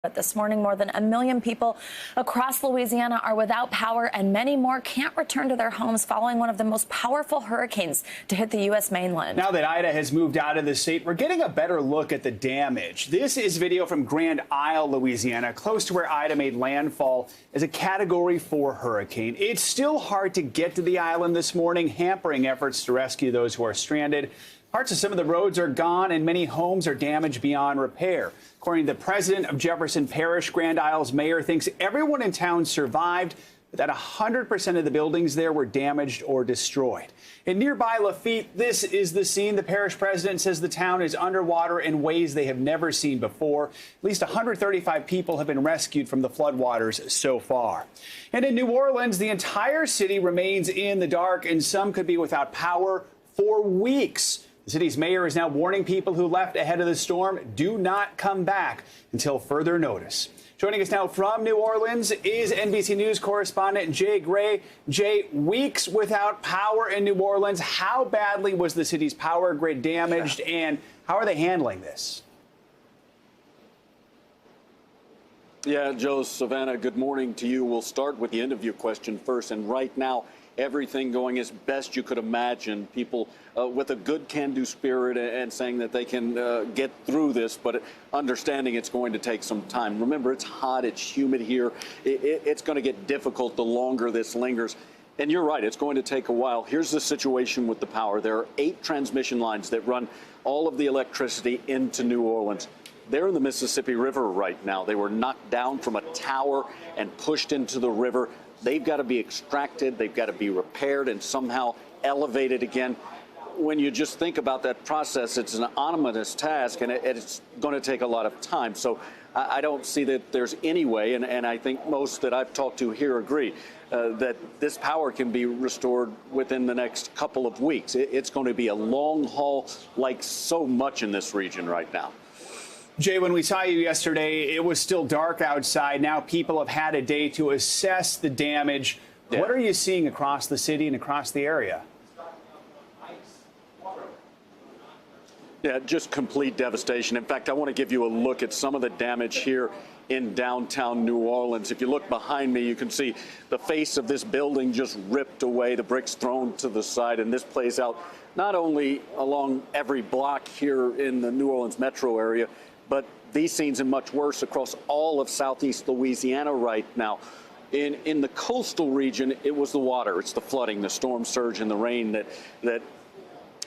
But this morning, more than 1 million people across Louisiana are without power, and many more can't return to their homes following one of the most powerful hurricanes to hit the U.S. mainland. Now that Ida has moved out of the state, we're getting a better look at the damage. This is video from Grand Isle, Louisiana, close to where Ida made landfall as a Category 4 hurricane. It's still hard to get to the island this morning, hampering efforts to rescue those who are stranded. Parts of some of the roads are gone and many homes are damaged beyond repair. According to the president of Jefferson Parish, Grand Isle's mayor thinks everyone in town survived, but that 100% of the buildings there were damaged or destroyed. In nearby Lafitte, this is the scene. The parish president says the town is underwater in ways they have never seen before. At least 135 people have been rescued from the floodwaters so far. And in New Orleans, the entire city remains in the dark, and some could be without power for weeks. The city's mayor is now warning people who left ahead of the storm, do not come back until further notice. Joining us now from New Orleans is NBC News correspondent Jay Gray. Jay, weeks without power in New Orleans. How badly was the city's power grid damaged, and how are they handling this? Yeah, Joe, Savannah, good morning to you. We'll start with the end of your question first. And right now, everything going as best you could imagine. People with a good can-do spirit and saying that they can get through this, but understanding it's going to take some time. Remember, it's hot, it's humid here. It's going to get difficult the longer this lingers. And you're right, it's going to take a while. Here's the situation with the power. There are 8 transmission lines that run all of the electricity into New Orleans. They're in the Mississippi River right now. They were knocked down from a tower and pushed into the river. They've got to be extracted, they've got to be repaired and somehow elevated again. When you just think about that process, it's an ominous task, and it's going to take a lot of time. So I don't see that there's any way, and I think most that I've talked to here agree, that this power can be restored within the next couple of weeks. It's going to be a long haul, like so much in this region right now. Jay, when we saw you yesterday, it was still dark outside. Now people have had a day to assess the damage. Yeah. What are you seeing across the city and across the area? Yeah, just complete devastation. In fact, I want to give you a look at some of the damage here in downtown New Orleans. If you look behind me, you can see the face of this building just ripped away, the bricks thrown to the side, and this plays out not only along every block here in the New Orleans metro area, but these scenes are much worse across all of southeast Louisiana right now. In the coastal region, it was the water, it's the flooding, the storm surge, and the rain that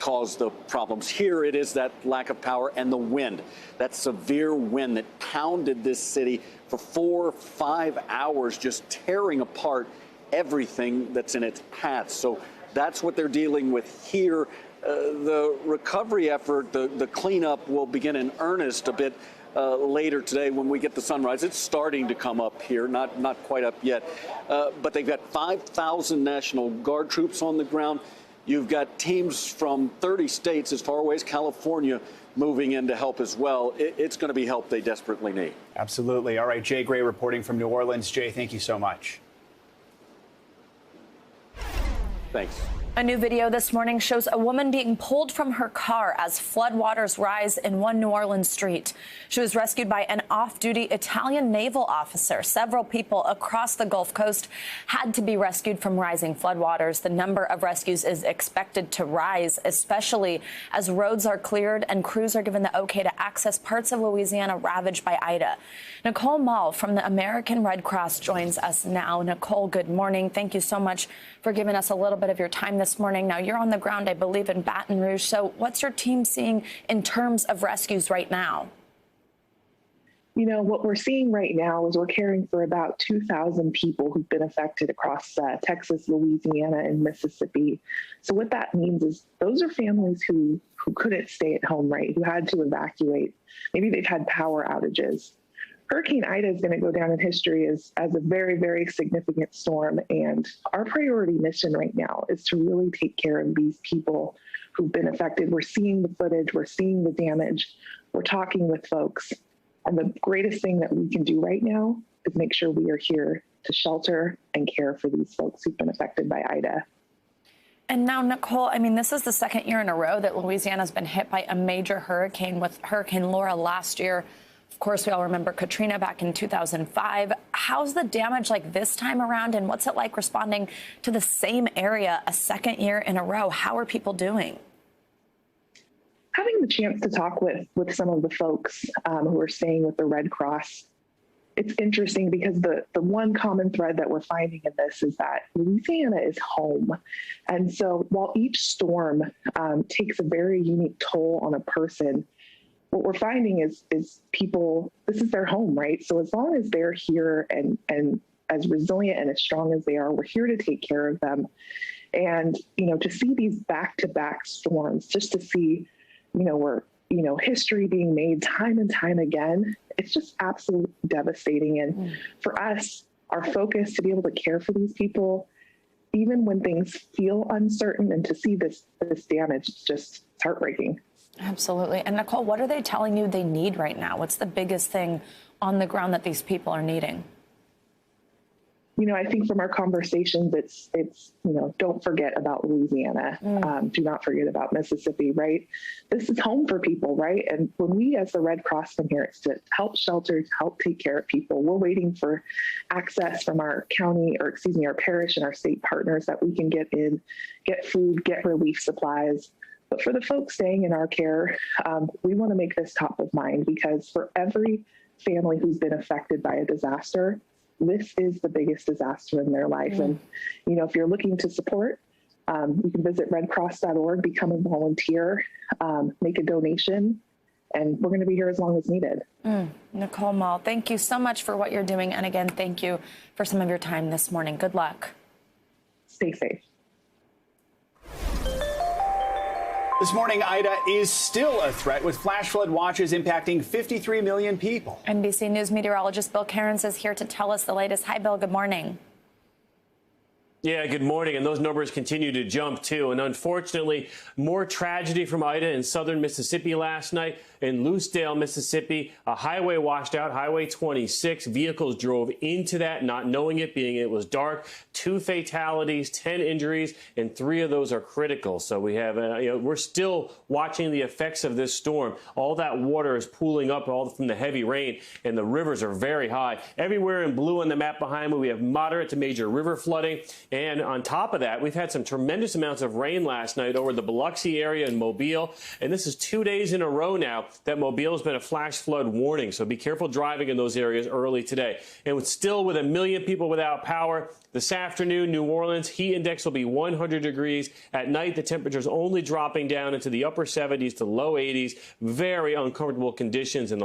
caused the problems. Here it is that lack of power and the wind, that severe wind that pounded this city for 4 or 5 hours, just tearing apart everything that's in its path. So that's what they're dealing with here. The recovery effort, the cleanup will begin in earnest a bit later today when we get the sunrise. It's starting to come up here, not quite up yet, but they've got 5,000 National Guard troops on the ground. You've got teams from 30 states as far away as California moving in to help as well. It's going to be help they desperately need. Absolutely. All right, Jay Gray reporting from New Orleans. Jay, thank you so much. Thanks. A new video this morning shows a woman being pulled from her car as floodwaters rise in one New Orleans street. She was rescued by an off-duty Italian naval officer. Several people across the Gulf Coast had to be rescued from rising floodwaters. The number of rescues is expected to rise, especially as roads are cleared and crews are given the okay to access parts of Louisiana ravaged by Ida. Nicole Mall from the American Red Cross joins us now. Nicole, good morning. Thank you so much for giving us a little bit of your time this morning. Now, you're on the ground, I believe, in Baton Rouge. So what's your team seeing in terms of rescues right now? You know, what we're seeing right now is we're caring for about 2,000 people who've been affected across Texas, Louisiana, and Mississippi. So what that means is those are families who couldn't stay at home, right, who had to evacuate. Maybe they've had power outages. Hurricane Ida is going to go down in history as a very, very significant storm. And our priority mission right now is to really take care of these people who've been affected. We're seeing the footage. We're seeing the damage. We're talking with folks. And the greatest thing that we can do right now is make sure we are here to shelter and care for these folks who've been affected by Ida. And now, Nicole, I mean, this is the second year in a row that Louisiana has been hit by a major hurricane, with Hurricane Laura last year Of course, we all remember Katrina back in 2005. How's the damage like this time around, and what's it like responding to the same area a second year in a row? How are people doing? Having the chance to talk with some of the folks who are staying with the Red Cross, it's interesting because the one common thread that we're finding in this is that Louisiana is home. And so while each storm takes a very unique toll on a person, what we're finding is people, this is their home, right? So as long as they're here and as resilient and as strong as they are, we're here to take care of them. And, to see these back-to-back storms, just to see, history being made time and time again, it's just absolutely devastating. And for us, our focus to be able to care for these people, even when things feel uncertain, and to see this damage, it's heartbreaking. Absolutely. And Nicole, what are they telling you they need right now? What's the biggest thing on the ground that these people are needing? I think from our conversations, it's don't forget about Louisiana. Do not forget about Mississippi, right? This is home for people, right? And when we as the Red Cross come here, it's to help shelter, to help take care of people. We're waiting for access from our county, or our parish and our state partners that we can get in, get food, get relief supplies. But for the folks staying in our care, we want to make this top of mind, because for every family who's been affected by a disaster, this is the biggest disaster in their life. And, if you're looking to support, you can visit redcross.org, become a volunteer, make a donation, and we're going to be here as long as needed. Nicole Mall, thank you so much for what you're doing. And again, thank you for some of your time this morning. Good luck. Stay safe. This morning, Ida is still a threat, with flash flood watches impacting 53 million people. NBC News meteorologist Bill Cairns is here to tell us the latest. Hi, Bill. Good morning. Yeah, good morning. And those numbers continue to jump, too. And unfortunately, more tragedy from Ida in southern Mississippi last night. In Lucedale, Mississippi, a highway washed out, Highway 26. Vehicles drove into that, not knowing it, being it was dark. 2 fatalities, 10 injuries, and 3 of those are critical. So we have, we're still watching the effects of this storm. All that water is pooling up all from the heavy rain, and the rivers are very high. Everywhere in blue on the map behind me, we have moderate to major river flooding. And on top of that, we've had some tremendous amounts of rain last night over the Biloxi area in Mobile. And this is 2 days in a row now that Mobile has been a flash flood warning. So be careful driving in those areas early today. And still with 1 million people without power, this afternoon, New Orleans, heat index will be 100 degrees. At night, the temperature's only dropping down into the upper 70s to low 80s. Very uncomfortable conditions. And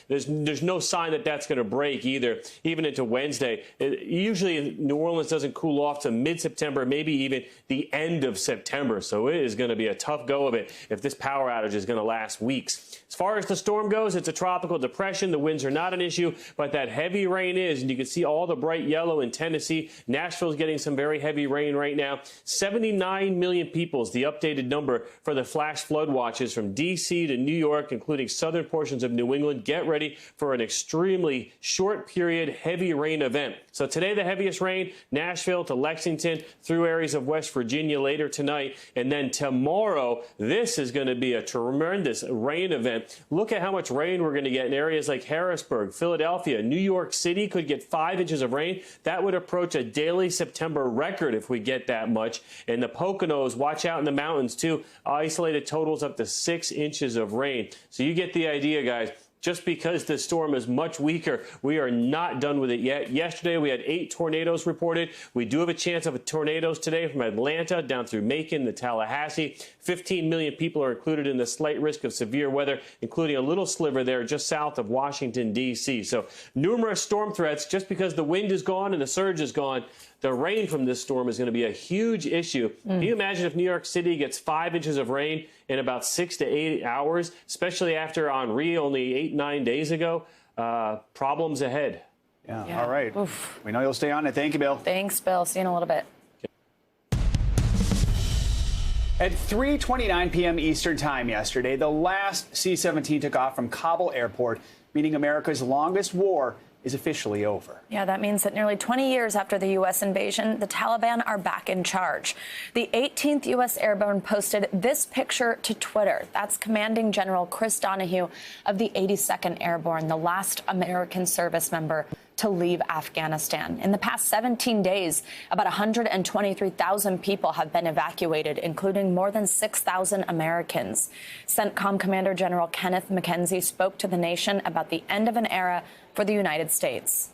there's no sign that that's going to break either, even into Wednesday. Usually, New Orleans doesn't cool off to mid-September, maybe even the end of September. So it is going to be a tough go of it if this power outage is going to last weeks. As far as the storm goes, it's a tropical depression. The winds are not an issue, but that heavy rain is. And you can see all the bright yellow in Tennessee. Nashville's getting some very heavy rain right now. 79 million people is the updated number for the flash flood watches from D.C. to New York, including southern portions of New England. Get ready for an extremely short period heavy rain event. So today, the heaviest rain, Nashville to Lexington, through areas of West Virginia later tonight. And then tomorrow, this is going to be a tremendous rain event. Look at how much rain we're going to get in areas like Harrisburg, Philadelphia, New York City could get 5 inches of rain. That would approach a daily September record if we get that much. And the Poconos, watch out in the mountains too. Isolated totals up to 6 inches of rain. So you get the idea, guys. Just because this storm is much weaker, we are not done with it yet. Yesterday, we had 8 tornadoes reported. We do have a chance of tornadoes today from Atlanta down through Macon to Tallahassee. 15 million people are included in the slight risk of severe weather, including a little sliver there just south of Washington, D.C. So numerous storm threats. Just because the wind is gone and the surge is gone, the rain from this storm is going to be a huge issue. Can you imagine if New York City gets 5 inches of rain in about 6 to 8 hours, especially after Henri only 8-9 days ago? Problems ahead. Yeah. All right. Oof. We know you'll stay on it. Thank you, Bill. Thanks, Bill. See you in a little bit. At 3:29 p.m. Eastern Time yesterday, the last C-17 took off from Kabul Airport, meaning America's longest war is officially over. Yeah, that means that nearly 20 years after the U.S. invasion, the Taliban are back in charge. The 18th U.S. Airborne posted this picture to Twitter. That's Commanding General Chris Donahue of the 82nd Airborne, the last American service member to leave Afghanistan. In the past 17 days, about 123,000 people have been evacuated, including more than 6,000 Americans. CENTCOM Commander General Kenneth McKenzie spoke to the nation about the end of an era for the United States.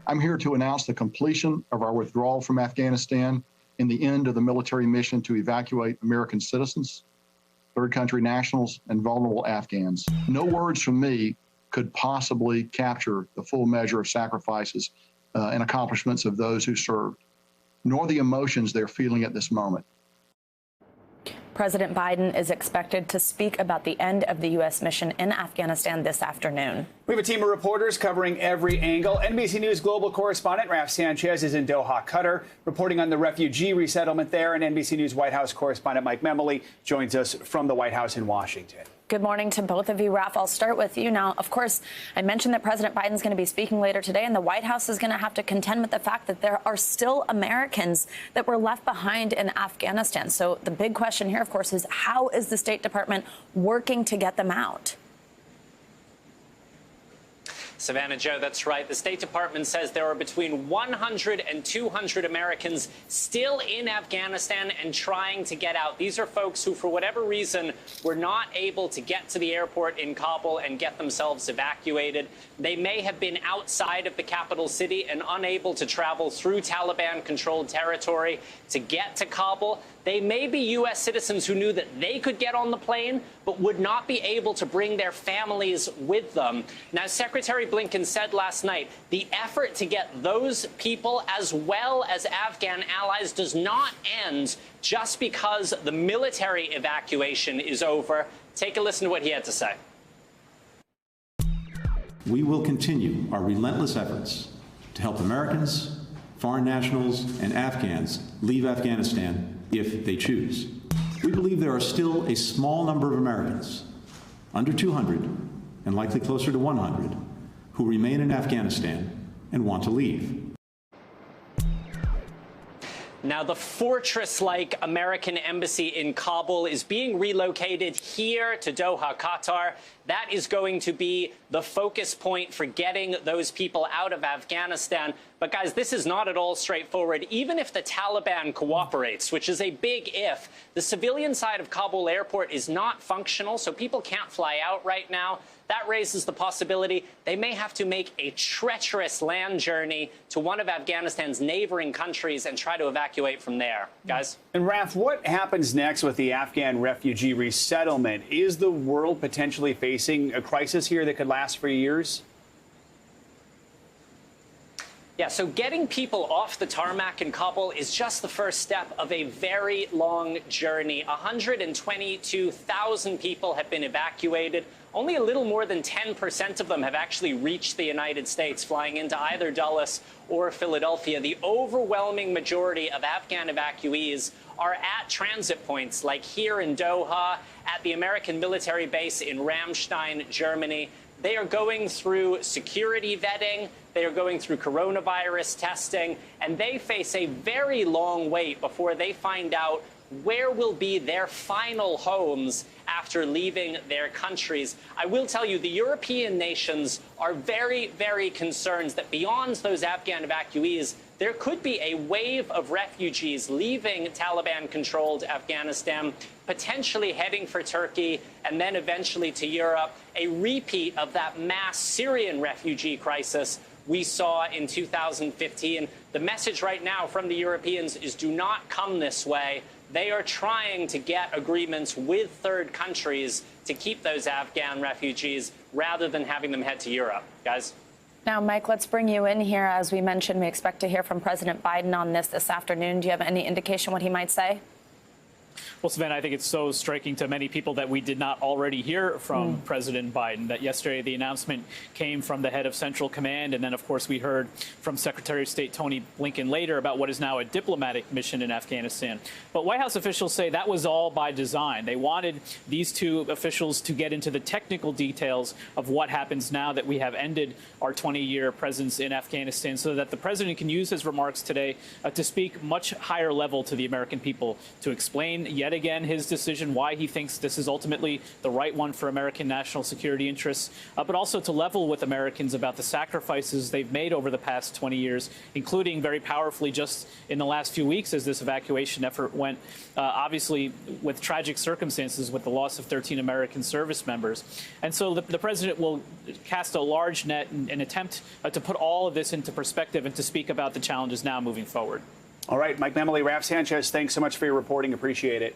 I'm here to announce the completion of our withdrawal from Afghanistan and the end of the military mission to evacuate American citizens, third country nationals, and vulnerable Afghans. No words from me could possibly capture the full measure of sacrifices and accomplishments of those who served, nor the emotions they're feeling at this moment. President Biden is expected to speak about the end of the U.S. mission in Afghanistan this afternoon. We have a team of reporters covering every angle. NBC News global correspondent Raf Sanchez is in Doha, Qatar, reporting on the refugee resettlement there. And NBC News White House correspondent Mike Memoli joins us from the White House in Washington. Good morning to both of you. Raf, I'll start with you. Now, of course, I mentioned that President Biden's going to be speaking later today, and the White House is going to have to contend with the fact that there are still Americans that were left behind in Afghanistan. So the big question here, of course, is how is the State Department working to get them out? Savannah, Joe, that's right. The State Department says there are between 100 and 200 Americans still in Afghanistan and trying to get out. These are folks who, for whatever reason, were not able to get to the airport in Kabul and get themselves evacuated. They may have been outside of the capital city and unable to travel through Taliban-controlled territory to get to Kabul. They may be U.S. citizens who knew that they could get on the plane, but would not be able to bring their families with them. Now, Secretary Blinken said last night, the effort to get those people as well as Afghan allies does not end just because the military evacuation is over. Take a listen to what he had to say. We will continue our relentless efforts to help Americans, foreign nationals, and Afghans leave Afghanistan if they choose. We believe there are still a small number of Americans, under 200 and likely closer to 100, who remain in Afghanistan and want to leave. Now, the fortress-like American embassy in Kabul is being relocated here to Doha, Qatar. That is going to be the focus point for getting those people out of Afghanistan. But, guys, this is not at all straightforward. Even if the Taliban cooperates, which is a big if, the civilian side of Kabul airport is not functional, so people can't fly out right now. That raises the possibility they may have to make a treacherous land journey to one of Afghanistan's neighboring countries and try to evacuate from there. Guys? And, Raf, what happens next with the Afghan refugee resettlement? Is the world potentially facing a crisis here that could last for years? Yeah, so getting people off the tarmac in Kabul is just the first step of a very long journey. 122,000 people have been evacuated. Only a little more than 10% of them have actually reached the United States, flying into either Dulles or Philadelphia. The overwhelming majority of Afghan evacuees are at transit points like here in Doha, at the American military base in Ramstein, Germany. They are going through security vetting, they are going through coronavirus testing, and they face a very long wait before they find out where will be their final homes after leaving their countries. I will tell you, the European nations are very, very concerned that beyond those Afghan evacuees, there could be a wave of refugees leaving Taliban-controlled Afghanistan, potentially heading for Turkey and then eventually to Europe, a repeat of that mass Syrian refugee crisis we saw in 2015. The message right now from the Europeans is do not come this way. They are trying to get agreements with third countries to keep those Afghan refugees rather than having them head to Europe. Guys? Now, Mike, let's bring you in here. As we mentioned, we expect to hear from President Biden on this afternoon. Do you have any indication what he might say? Well, Savannah, I think it's so striking to many people that we did not already hear from President Biden, that yesterday the announcement came from the head of Central Command. And then, of course, we heard from Secretary of State Tony Blinken later about what is now a diplomatic mission in Afghanistan. But White House officials say that was all by design. They wanted these two officials to get into the technical details of what happens now that we have ended our 20-year presence in Afghanistan, so that the president can use his remarks today to speak much higher level to the American people, to explain yet again his decision, why he thinks this is ultimately the right one for American national security interests, but also to level with Americans about the sacrifices they've made over the past 20 years, including very powerfully just in the last few weeks as this evacuation effort went, obviously with tragic circumstances with the loss of 13 American service members. And so the president will cast a large net and attempt to put all of this into perspective and to speak about the challenges now moving forward. All right, Mike Memoli, Raf Sanchez, thanks so much for your reporting. Appreciate it.